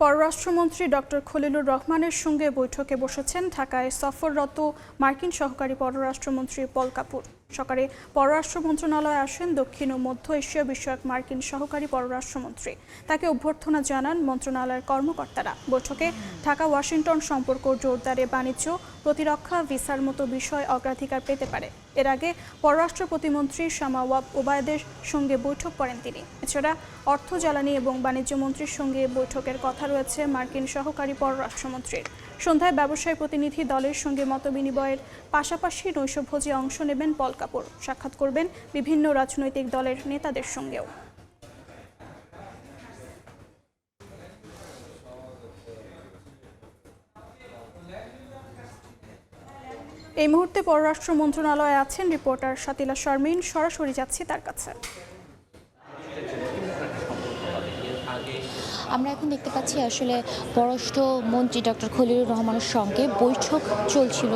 পররাষ্ট্রমন্ত্রী ডক্টর খলিলুর রহমানের সঙ্গে বৈঠকে বসেছেন ঢাকায় সফররত মার্কিন সহকারী পররাষ্ট্রমন্ত্রী পল কাপুর। সকালে পররাষ্ট্র মন্ত্রণালয়ে আসেন দক্ষিণ ও মধ্য এশিয়া বিষয়ক মার্কিন সহকারী পররাষ্ট্রমন্ত্রী। তাকে অভ্যর্থনা জানান মন্ত্রণালয়ের কর্মকর্তারা। বৈঠকে ঢাকা ওয়াশিংটন সম্পর্ক জোরদারে বাণিজ্য, প্রতিরক্ষা, ভিসার মতো বিষয় অগ্রাধিকার পেতে পারে। এর আগে পররাষ্ট্র প্রতিমন্ত্রী শামা ওবায়েদের সঙ্গে বৈঠক করেন তিনি। এছাড়া অর্থ, জ্বালানি এবং বাণিজ্য মন্ত্রীর সঙ্গে বৈঠকের কথা রয়েছে মার্কিন সহকারী পররাষ্ট্রমন্ত্রীর। সন্ধ্যায় ব্যবসায়ী প্রতিনিধি দলের সঙ্গে মতবিনিময়ের পাশাপাশি নৈশভোজে অংশ নেবেন পল কাপুর। সাক্ষাৎ করবেন বিভিন্ন রাজনৈতিক দলের নেতাদের সঙ্গেও। এই মুহূর্তে পররাষ্ট্র মন্ত্রণালয়ে আছেন রিপোর্টার শাতিলা শারমিন। সরাসরি যাচ্ছি তার কাছে। আমরা এখন দেখতে পাচ্ছি আসলে পররাষ্ট্রমন্ত্রী ডক্টর খলিলুর রহমানের সঙ্গে বৈঠক চলছিল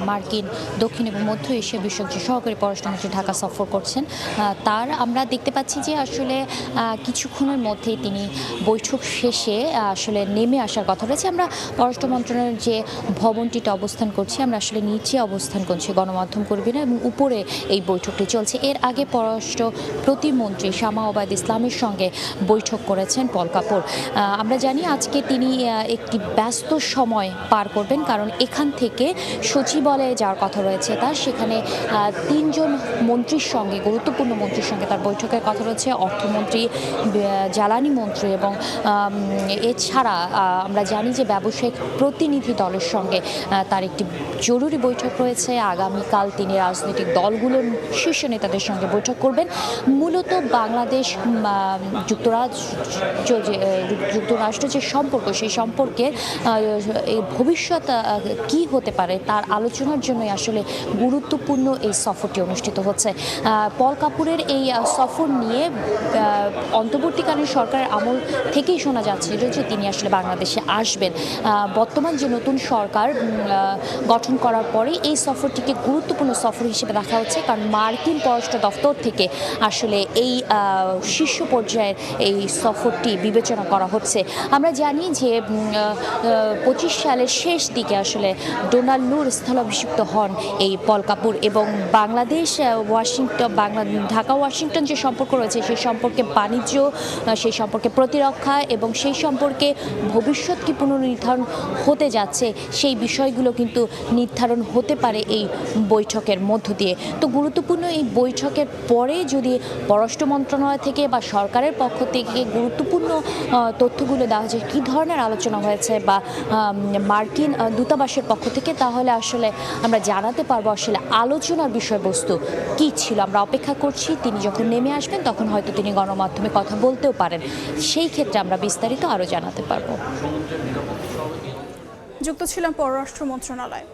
মার্কিন দক্ষিণ এবং মধ্য এশিয়া বিষয়ক যে সহকারী পররাষ্ট্রমন্ত্রী ঢাকা সফর করছেন তার আমরা দেখতে পাচ্ছি যে আসলে কিছুক্ষণের মধ্যেই তিনি বৈঠক শেষে আসলে নেমে আসার কথা রয়েছে। আমরা পররাষ্ট্র মন্ত্রণালয়ের যে ভবনটিতে অবস্থান করছি, আমরা আসলে নিচে অবস্থান করছি গণমাধ্যম কর্মীরা, এবং উপরে এই বৈঠকটি চলছে। এর আগে পররাষ্ট্র প্রতিমন্ত্রী শামা ওবায়দ ইসলামের সঙ্গে বৈঠক করেছেন পল কাপুর। আমরা জানি আজকে তিনি একটি ব্যস্ত সময় পার করবেন, কারণ এখান থেকে সচিবালয়ে যাওয়ার কথা রয়েছে তার। সেখানে তিনজন মন্ত্রীর সঙ্গে, গুরুত্বপূর্ণ মন্ত্রীর সঙ্গে তার বৈঠকের কথা রয়েছে। অর্থমন্ত্রী, জ্বালানি মন্ত্রী এবং এছাড়া আমরা জানি যে ব্যবসায়িক প্রতিনিধি দলের সঙ্গে তার একটি জরুরি বৈঠক রয়েছে। আগামীকাল তিনি রাজনৈতিক দলগুলোর শীর্ষ নেতাদের সঙ্গে বৈঠক করবেন। মূলত বাংলাদেশ যুক্তরাষ্ট্র যে সম্পর্ক, সেই সম্পর্কের ভবিষ্যৎ কি হতে পারে তার আলোচনার জন্যই আসলে গুরুত্বপূর্ণ এই সফরটি অনুষ্ঠিত হচ্ছে। পল কাপুরের এই সফর নিয়ে অন্তর্বর্তীকালীন সরকারের আমল থেকেই শোনা যাচ্ছিল যে তিনি আসলে বাংলাদেশে আসবেন। বর্তমান যে নতুন সরকার গঠন করার পরে এই সফরটিকে গুরুত্বপূর্ণ সফর হিসেবে দেখা হচ্ছে, কারণ মার্কিন পররাষ্ট্র দফতর থেকে আসলে এই শীর্ষ পর্যায়ের এই সফরটি বিবেচনা করা হচ্ছে। আমরা জানি যে 25 সালের শেষ দিকে আসলে ডোনাল্ড নূর স্থলাভিষিক্ত হন এই পল কাপুর, এবং বাংলাদেশ ঢাকা ওয়াশিংটন যে সম্পর্ক রয়েছে সেই সম্পর্কে বাণিজ্য, সেই সম্পর্কে প্রতিরক্ষা এবং সেই সম্পর্কে ভবিষ্যৎ কি পুনর্নির্ধারণ হতে যাচ্ছে সেই বিষয়গুলো কিন্তু নির্ধারণ হতে পারে এই বৈঠকের মধ্য দিয়ে। তো গুরুত্বপূর্ণ এই বৈঠকের পরে যদি পররাষ্ট্র মন্ত্রণালয় থেকে বা সরকারের পক্ষ থেকে গুরুত্বপূর্ণ তথ্যগুলো দেওয়া হয়েছে, কী ধরনের আলোচনা হয়েছে বা মার্কিন দূতাবাসের পক্ষ থেকে, তাহলে আসলে আমরা জানাতে পারবো আসলে আলোচনার বিষয়বস্তু কী ছিল। আমরা অপেক্ষা করছি তিনি যখন নেমে আসবেন তখন হয়তো তিনি গণমাধ্যমে কথা বলতেও পারেন। সেই ক্ষেত্রে আমরা বিস্তারিত আরও জানাতে পারবো। যুক্ত ছিলাম পররাষ্ট্র মন্ত্রণালয়।